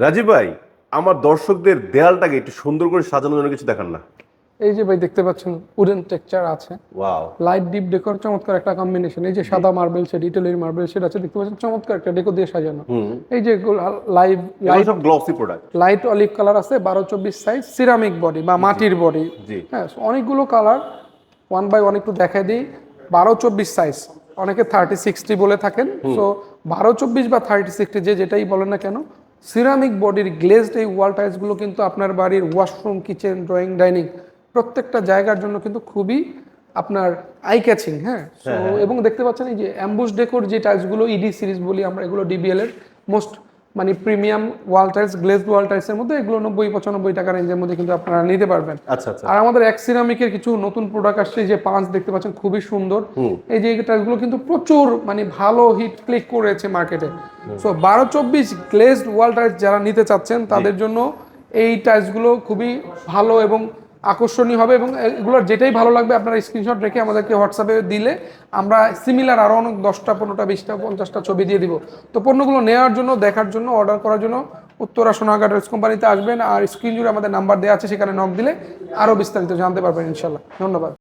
রাজীব ভাই, আমার দর্শকদের দেয়ালটাকে একটু সুন্দর করে সাজানোর জন্য কিছু দেখান না। এই যে ভাই দেখতে পাচ্ছেন উডেন টেক্সচার আছে, ওয়াও। লাইট ডিপ ডেকোর, চমৎকার একটা কম্বিনেশন। এই যে সাদা মার্বেল সেট, ইটালির মার্বেল সেট আছে, দেখতে পাচ্ছেন চমৎকার একটা ডেকো দিয়ে সাজানো। এই যে লাইভ এগুলো সব glossy product. Light olive colour আছে, 12-24 সাইজ, সিরামিক বডি বা মাটির বডি। জি। হ্যাঁ, অনেকগুলো কালার, 1 বাই 1 একটু দেখাই দিই। 12-24 সাইজ, অনেকে 30-60 বলে থাকেন। সো 12-24 বা 30-60 যেটাই বলেন না কেন, সিরামিক বডির গ্লেজড এই ওয়াল টাইলসগুলো কিন্তু আপনার বাড়ির ওয়াশরুম, কিচেন, ড্রয়িং, ডাইনিং প্রত্যেকটা জায়গার জন্য কিন্তু খুবই আপনার আই ক্যাচিং। হ্যাঁ, সো এবং দেখতে পাচ্ছেন এই যে অ্যাম্বুশ ডেকোর যে টাইলসগুলো ইডি সিরিজ বলি আমরা, এগুলো ডিবিএল এর মোস্ট মানে প্রিমিয়াম ওয়াল টাইলস, গ্লেজড ওয়াল টাইলসের মধ্যে এগুলো 90-95 টাকা রেঞ্জের মধ্যে কিন্তু আপনারা নিতে পারবেন। আচ্ছা আচ্ছা। আর আমাদের এক সিরামিকের কিছু নতুন প্রোডাক্ট আসছে, যে পাঁচ দেখতে পাচ্ছেন খুবই সুন্দর। এই যে টাইলসগুলো কিন্তু প্রচুর মানে ভালো হিট ক্লিক করেছে মার্কেটে। সো 12-24 গ্লেজড ওয়াল টাইলস যারা নিতে চাচ্ছেন তাদের জন্য এই টাইলসগুলো খুবই ভালো এবং আকর্ষণীয় হবে, এবং এগুলোর যেটাই ভালো লাগবে আপনারা স্ক্রিনশট রেখে আমাদেরকে হোয়াটসঅ্যাপে দিলে আমরা সিমিলার আরও অনেক 10টা 15টা 20টা 50টা ছবি দিয়ে দিব। তো পণ্যগুলো নেওয়ার জন্য, দেখার জন্য, অর্ডার করার জন্য উত্তরা সোনারগাঁ টাইলস কোম্পানিতে আসবেন, আর স্ক্রিন জুড়ে আমাদের নাম্বার দেওয়া আছে, সেখানে নক দিলে আরও বিস্তারিত জানতে পারবেন ইনশাল্লাহ। ধন্যবাদ।